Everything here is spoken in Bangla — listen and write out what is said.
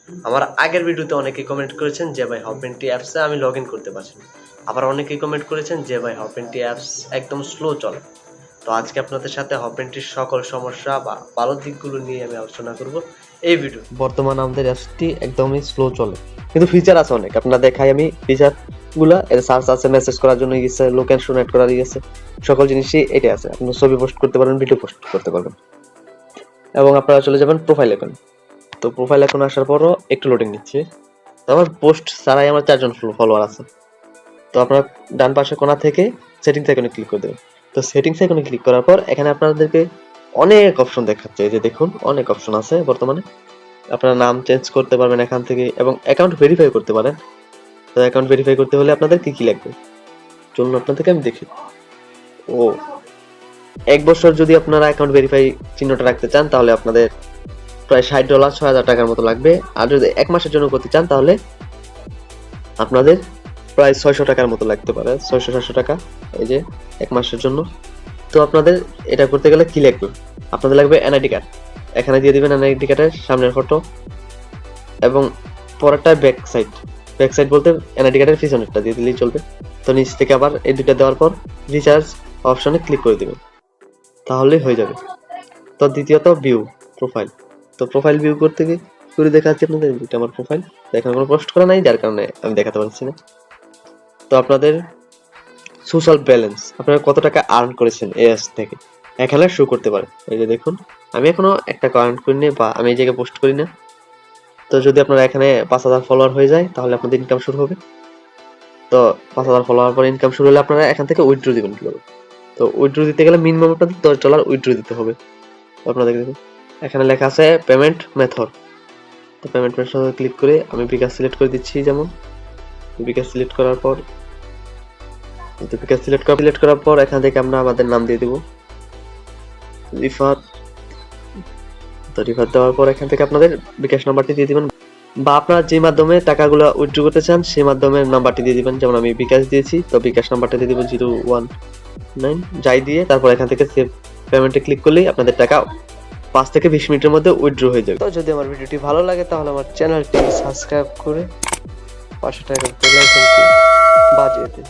আমার আগের ভিডিওতে অনেকেই কমেন্ট করেছেন যে ভাই হপেন্টি অ্যাপসে আমি লগ ইন করতে পারছি না। আবার অনেকেই কমেন্ট করেছেন যে ভাই হপেন্টি অ্যাপস একদম স্লো চলে। তো আজকে আপনাদের সাথে হপেন্টির সকল সমস্যা বা ভালো দিকগুলো নিয়ে আমি আলোচনা করব এই ভিডিও। বর্তমান আমাদের অ্যাপসটি একদমই স্লো চলে, কিন্তু ফিচার আছে অনেক। আপনারা দেখাই আমি ফিচার গুলা, এর সার্চ আছে, মেসেজ করার জন্য গেছে, লোকেশন অ্যাড করা গেছে, সকল জিনিসই এটা আছে। আপনি ছবি পোস্ট করতে পারবেন, ভিডিও পোস্ট করতে পারবেন, এবং আপনারা চলে যাবেন প্রোফাইল এখন। তো প্রোফাইল এখন আসার পরও একটু লোডিং নিচ্ছে। তো আমার পোস্ট ছাড়াই আমার 4 জন ফলোয়ার আছে। তো আপনারা ডান পাশে কোণা থেকে সেটিংস আইকনে ক্লিক করে দেবেন। তো সেটিংস আইকনে ক্লিক করার পর এখানে আপনাদেরকে অনেক অপশন দেখাচ্ছে। এই যে দেখুন, অনেক অপশন আছে বর্তমানে। আপনারা নাম চেঞ্জ করতে পারবেন এখান থেকে, এবং অ্যাকাউন্ট ভেরিফাই করতে পারেন। তো অ্যাকাউন্ট ভেরিফাই করতে হলে আপনাদের কি কি লাগবে চলুন আপনাদেরকে আমি দেখি। ও, 1 বছর যদি আপনারা অ্যাকাউন্ট ভেরিফাই চিহ্নটা রাখতে চান তাহলে আপনাদের প্রায় $60 $6,000 টাকার মতো লাগবে। আর যদি 1 মাসের জন্য করতে চান তাহলে আপনাদের প্রায় 600 টাকার মতো লাগতে পারে, 600-700 টাকা, এই যে 1 মাসের জন্য। তো আপনাদের এটা করতে গেলে কি লাগবে? আপনাদের লাগবে এনআইডি কার্ড। এখানে দিয়ে দিবেন এনআইডি কার্ডের সামনের ফটো, এবং পরেরটা ব্যাক সাইড বলতে এনআইডি কার্ডের পিছনেরটা দিয়ে দিলেই চলবে। তো নিচ থেকে আবার এই দুটো দেওয়ার পর রিচার্জ অপশনে ক্লিক করে দিবেন, তাহলেই হয়ে যাবে। তো দ্বিতীয়ত ভিউ প্রোফাইল। তো প্রোফাইল ভিউ করতে গিয়ে করে দেখাচ্ছি আপনাদের, এটা আমার প্রোফাইল। এখানে কোনো পোস্ট করা নাই, যার কারণে আমি দেখাতে পারছি না। তো আপনাদের সোশ্যাল ব্যালেন্স, আপনারা কত টাকা আর্ন করেছেন এই অ্যাপস থেকে, এখানে শো করতে পারে। এই যে দেখুন, আমি এখনো 1 টাকা আর্ন করিনি, বা আমি এই জায়গায় পোস্ট করি না। তো যদি আপনারা এখানে 5,000 ফলোয়ার হয়ে যায় তাহলে আপনাদের ইনকাম শুরু হবে। তো 5,000 ফলোয়ার পর ইনকাম শুরু হলে আপনারা এখান থেকে উইথড্র দিবেন কিভাবে। তো উইথড্র দিতে গেলে মিনিমাম আপনাদের $10 উইথড্র দিতে হবে। আপনাদের দেখুন এখানে লেখা আছে পেমেন্ট মেথড। তো পেমেন্ট মেথড ক্লিক করে আমি বিকাশ সিলেক্ট করে দিচ্ছি। যেমন বিকাশ সিলেক্ট করার পর সিলেক্ট করার পর এখান থেকে আমরা আমাদের নাম দিয়ে দেব রিফাত। তো রিফাত দেওয়ার পর এখান থেকে আপনাদের বিকাশ নাম্বারটি দিয়ে দিবেন, বা আপনারা যে মাধ্যমে টাকাগুলো উইথড্র করতে চান সেই মাধ্যমের নাম্বারটি দিয়ে দিবেন। যেমন আমি বিকাশ দিয়েছি, তো বিকাশ নাম্বারটা দিয়ে দিব 019 যাই দিয়ে তারপর এখান থেকে সেভ পেমেন্টে ক্লিক করলেই আপনাদের টাকা 5 থেকে 20 মিনিটের মধ্যে উইথড্র হয়ে যাবে। তো যদি আমার ভিডিওটি ভালো লাগে তাহলে আমার চ্যানেলটি সাবস্ক্রাইব করে পাশে থাকা বেল আইকনটি বাজিয়ে দিন।